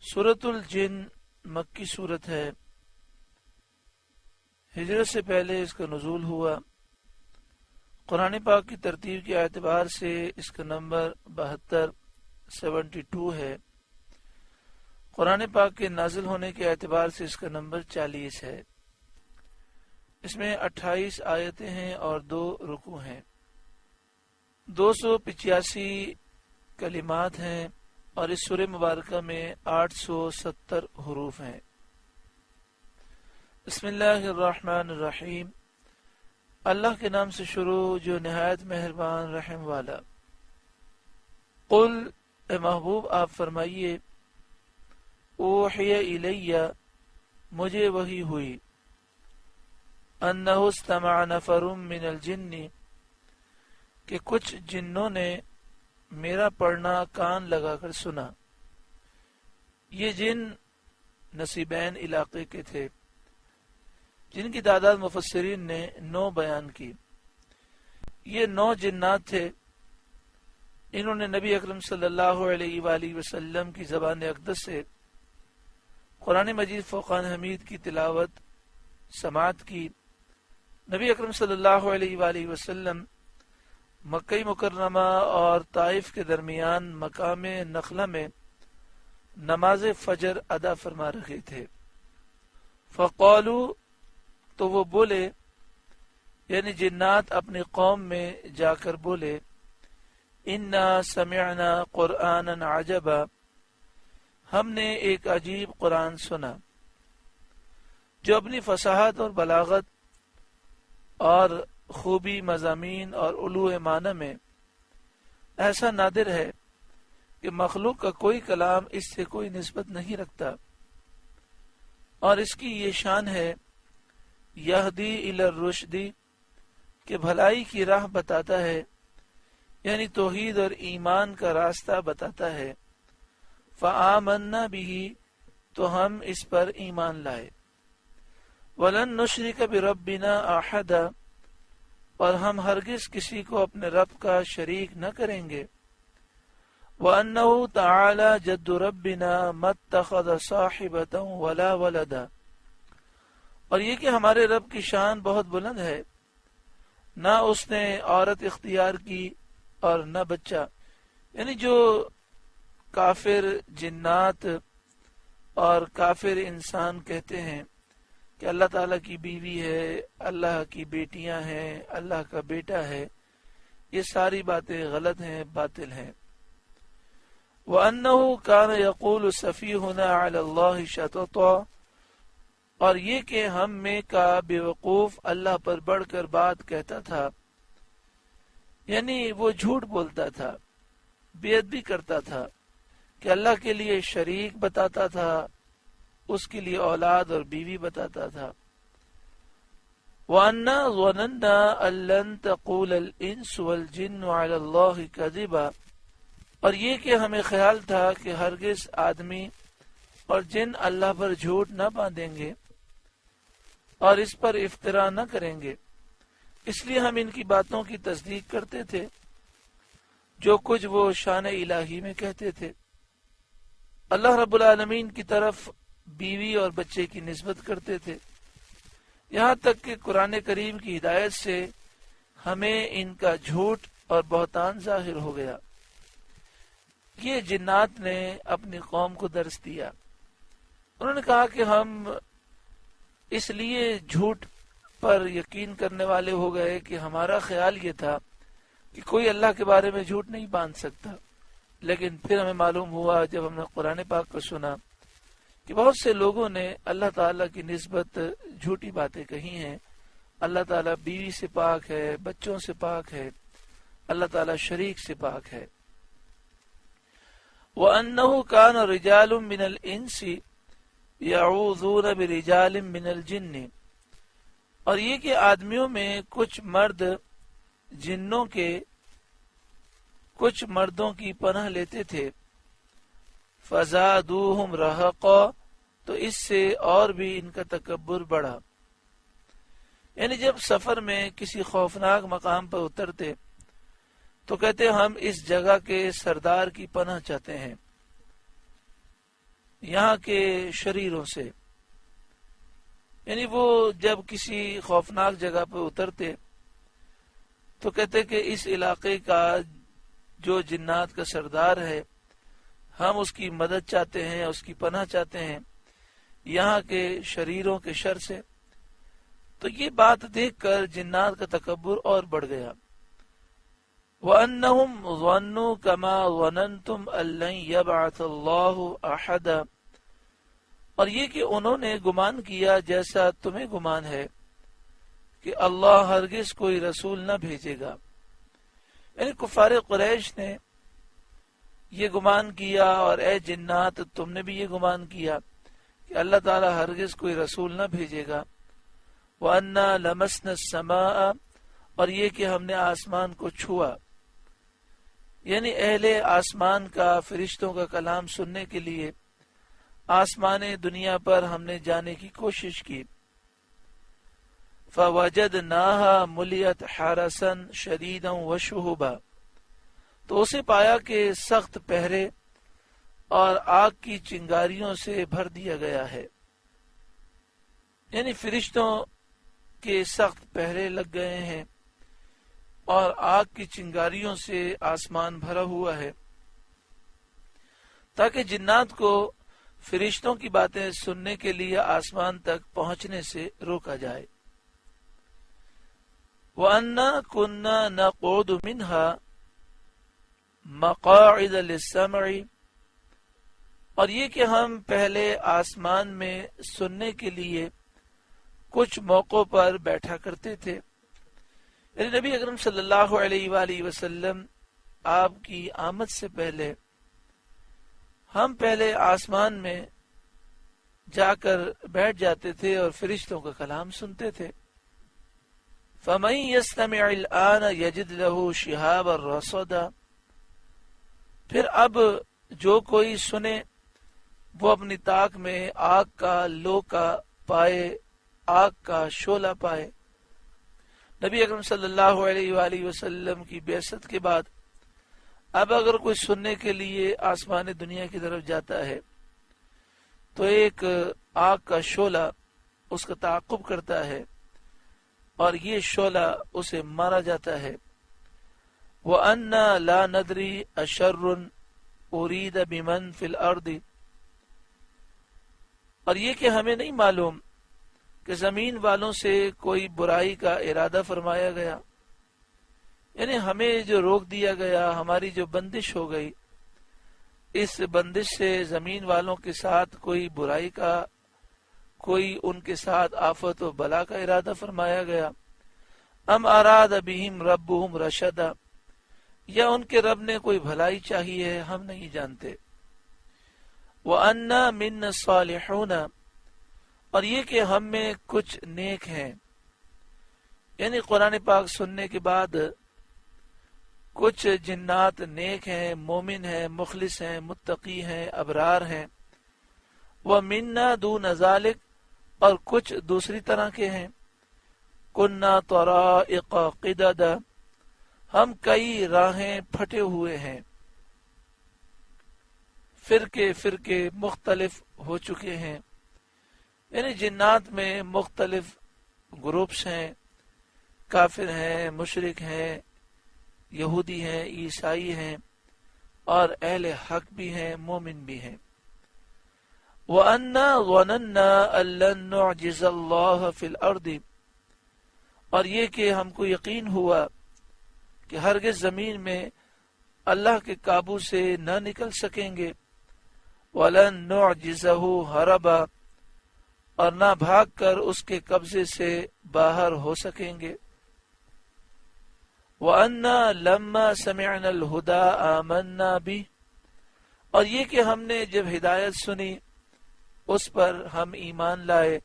سورۃ الجن مکی صورت ہے، ہجرت سے پہلے اس کا نزول ہوا۔ قرآن پاک کی ترتیب کے اعتبار سے اس کا نمبر 72 ہے۔ قرآن پاک کے نازل ہونے کے اعتبار سے اس کا نمبر 40 ہے۔ اس میں 28 آیتیں ہیں اور 2 رکوع ہیں، 285 کلمات ہیں اور اس سورہ مبارکہ میں 870 حروف ہیں۔ بسم اللہ الرحمن الرحیم، اللہ کے نام سے شروع جو نہایت مہربان رحم والا۔ قل، اے محبوب آپ فرمائیے، اوحی الیہ، مجھے وحی ہوئی، انہ استمع نفر من الجن، کہ کچھ جنوں نے میرا پڑھنا کان لگا کر سنا۔ یہ جن نصیبین علاقے کے تھے جن کی تعداد مفسرین نے 9 بیان کی۔ یہ 9 جنات تھے، انہوں نے نبی اکرم صلی اللہ علیہ وآلہ وسلم کی زبان اقدس سے قرآن مجید فوقان حمید کی تلاوت سماعت کی۔ نبی اکرم صلی اللہ علیہ وآلہ وسلم مکہ مکرمہ اور طائف کے درمیان مقام نخلہ میں نماز فجر ادا فرما رہے تھے۔ فقالو، تو وہ بولے، یعنی جنات اپنی قوم میں جا کر بولے، انا سمعنا قرآنا عجبا، ہم نے ایک عجیب قرآن سنا جو اپنی فصاحت اور بلاغت اور خوبی مضامین اور علو معنی میں ایسا نادر ہے کہ مخلوق کا کوئی کلام اس سے کوئی نسبت نہیں رکھتا، اور اس کی یہ شان ہے یہدی الی الرشد، کہ بھلائی کی راہ بتاتا ہے، یعنی توحید اور ایمان کا راستہ بتاتا ہے۔ فآمنا بہ، تو ہم اس پر ایمان لائے۔ ولن نشرک بربنا احدا، اور ہم ہرگز کسی کو اپنے رب کا شریک نہ کریں گے۔ وَأَنَّهُ تَعَالَى جَدُّ رَبِّنَا مَا اتَّخَذَ صَاحِبَةً وَلَا وَلَدًا، اور یہ کہ ہمارے رب کی شان بہت بلند ہے، نہ اس نے عورت اختیار کی اور نہ بچہ۔ یعنی جو کافر جنات اور کافر انسان کہتے ہیں کہ اللہ تعالیٰ کی بیوی ہے، اللہ کی بیٹیاں ہیں، اللہ کا بیٹا ہے، یہ ساری باتیں غلط ہیں، باطل ہیں۔ وَأَنَّهُ كَانَ يَقُولُ سَفِيهُنَا عَلَى اللَّهِ شَطَطًا، اور یہ کہ ہم میں کا بیوقوف اللہ پر بڑھ کر بات کہتا تھا، یعنی وہ جھوٹ بولتا تھا، بے ادبی کرتا تھا، کہ اللہ کے لیے شریک بتاتا تھا، اس کے لیے اولاد اور بیوی بتاتا تھا۔ وَأَنَّا ظَنَنَّا أَن لَّن تَقُولَ الْإِنسُ وَالْجِنُّ عَلَى اللَّهِ كَذِبًا، اور یہ کہ ہمیں خیال تھا کہ ہرگز آدمی اور جن اللہ پر جھوٹ نہ باندھیں گے اور اس پر افترا نہ کریں گے، اس لیے ہم ان کی باتوں کی تصدیق کرتے تھے جو کچھ وہ شان الہی میں کہتے تھے۔ اللہ رب العالمین کی طرف بیوی اور بچے کی نسبت کرتے تھے، یہاں تک کہ قرآن کریم کی ہدایت سے ہمیں ان کا جھوٹ اور بہتان ظاہر ہو گیا۔ یہ جنات نے اپنی قوم کو درس دیا، انہوں نے کہا کہ ہم اس لیے جھوٹ پر یقین کرنے والے ہو گئے کہ ہمارا خیال یہ تھا کہ کوئی اللہ کے بارے میں جھوٹ نہیں باندھ سکتا، لیکن پھر ہمیں معلوم ہوا جب ہم نے قرآن پاک کو سنا کہ بہت سے لوگوں نے اللہ تعالیٰ کی نسبت جھوٹی باتیں کہی ہیں۔ اللہ تعالیٰ بیوی سے پاک ہے، بچوں سے پاک ہے، اللہ تعالیٰ شریک سے پاک ہے۔ وَأَنَّهُ كَانَ رِجَالٌ مِّنَ الْإِنسِ يَعُوذُونَ بِرِجَالٍ مِّنَ الْجِنِّ، اور یہ کہ آدمیوں میں کچھ مرد جنوں کے کچھ مردوں کی پناہ لیتے تھے۔ فَزَادُوهُمْ رَهَقًا، تو اس سے اور بھی ان کا تکبر بڑھا، یعنی جب سفر میں کسی خوفناک مقام پر اترتے تو کہتے ہم اس جگہ کے سردار کی پناہ چاہتے ہیں۔ یہاں کے شریروں سے، یعنی وہ جب کسی خوفناک جگہ پہ اترتے تو کہتے کہ اس علاقے کا جو جنات کا سردار ہے ہم اس کی مدد چاہتے ہیں، اس کی پناہ چاہتے ہیں یہاں کے شریروں کے شر سے۔ تو یہ بات دیکھ کر جنات کا تکبر اور بڑھ گیا۔ وَأَنَّهُمْ ظَنُّوا كَمَا ظَنَنْتُمْ أَن لَّن يَبْعَثَ اللَّهُ أَحَدًا، اور یہ کہ انہوں نے گمان کیا جیسا تمہیں گمان ہے کہ اللہ ہرگز کوئی رسول نہ بھیجے گا، یعنی کفار قریش نے یہ گمان کیا، اور اے جنات تم نے بھی یہ گمان کیا کہ اللہ تعالیٰ ہرگز کوئی رسول نہ بھیجے گا۔ وَأَنَّا لَمَسْنَا السَّمَاءَ، اور یہ کہ ہم نے آسمان کو چھوا، یعنی اہل آسمان کا فرشتوں کا کلام سننے کے لیے آسمان دنیا پر ہم نے جانے کی کوشش کی۔ فَوَجَدْنَاهَا مُلِيَتْ حَرَسًا شَدِيدًا وَشُهُبًا، تو اسے پایا کہ سخت پہرے اور آگ کی چنگاریوں سے بھر دیا گیا ہے، یعنی فرشتوں کے سخت پہرے لگ گئے ہیں اور آگ کی چنگاریوں سے آسمان بھرا ہوا ہے، تاکہ جنات کو فرشتوں کی باتیں سننے کے لیے آسمان تک پہنچنے سے روکا جائے۔ وَأَنَّا كُنَّا نَقْعُدُ مِنْهَا مَقَاعِدَ لِلسَّمْعِ، اور یہ کہ ہم پہلے آسمان میں سننے کے لیے کچھ موقعوں پر بیٹھا کرتے تھے، یعنی نبی اکرم صلی اللہ علیہ وآلہ وسلم آپ کی آمد سے پہلے ہم پہلے آسمان میں جا کر بیٹھ جاتے تھے اور فرشتوں کا کلام سنتے تھے۔ فَمَن يَسْتَمِعِ الْآنَ يَجِدْ لَهُ شِهَابًا رَّصَدًا، پھر اب جو کوئی سنے وہ اپنی طاق میں آگ کا لو کا پائے، آگ کا شعلہ پائے۔ نبی اکرم صلی اللہ علیہ وآلہ وسلم کی بعثت کے بعد اب اگر کوئی سننے کے لیے آسمان دنیا کی طرف جاتا ہے تو ایک آگ کا شعلہ اس کا تعاقب کرتا ہے اور یہ شعلہ اسے مارا جاتا ہے۔ وَأَنَّا لَا نَدْرِي أَشَرٌ أُرِيدَ بِمَنْ فِي الْأَرْضِ، اور یہ کہ ہمیں نہیں معلوم کہ زمین والوں سے کوئی برائی کا ارادہ فرمایا گیا، یعنی ہمیں جو روک دیا گیا، ہماری جو بندش ہو گئی، اس بندش سے زمین والوں کے ساتھ کوئی برائی کا، کوئی ان کے ساتھ آفت و بلا کا ارادہ فرمایا گیا۔ ام اراد بہم ربہم رشدا، یا ان کے رب نے کوئی بھلائی چاہی ہے، ہم نہیں جانتے۔ وَأَنَّا مِنَّا الصَّالِحُونَ، اور یہ کہ ہم میں کچھ نیک ہیں، یعنی قرآن پاک سننے کے بعد کچھ جنات نیک ہیں، مومن ہیں، مخلص ہیں، متقی ہیں، ابرار ہیں۔ وَمِنَّا دُونَ ذَلِكَ، اور کچھ دوسری طرح کے ہیں۔ كُنَّا طَرَائِقَ قِدَدًا، ہم کئی راہیں پھٹے ہوئے ہیں، فرقے فرقے مختلف ہو چکے ہیں، یعنی جنات میں مختلف گروپس ہیں، کافر ہیں، مشرک ہیں، یہودی ہیں، عیسائی ہیں، اور اہل حق بھی ہیں، مومن بھی ہیں۔ وَأَنَّا ظَنَنَّا أَن لَّن نُّعْجِزَ اللَّهَ فِي الْأَرْضِ، اور یہ کہ ہم کو یقین ہوا کہ ہرگز زمین میں اللہ کے قابو سے نہ نکل سکیں گے۔ وَلَن نُّعْجِزَهُ هَرَبًا، اور نہ بھاگ کر اس کے قبضے سے باہر ہو سکیں گے۔ وَأَنَّا لَمَّا سَمِعْنَا الْهُدَىٰ آمَنَّا بِهِ، اور یہ کہ ہم نے جب ہدایت سنی اس پر ہم ایمان لائے،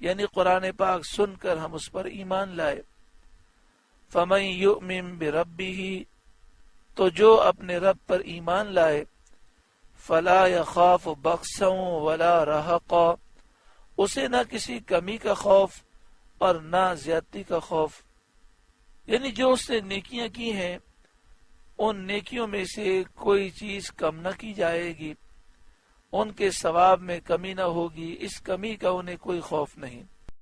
یعنی قرآن پاک سن کر ہم اس پر ایمان لائے۔ فَمَن يُؤْمِن بِرَبِّهِ، تو جو اپنے رب پر ایمان لائے، فَلَا يَخَافُ بَخْسًا وَلَا رَهَقًا، اسے نہ کسی کمی کا خوف اور نہ زیادتی کا خوف، یعنی جو اس نے نیکیاں کی ہیں ان نیکیوں میں سے کوئی چیز کم نہ کی جائے گی، ان کے ثواب میں کمی نہ ہوگی، اس کمی کا انہیں کوئی خوف نہیں۔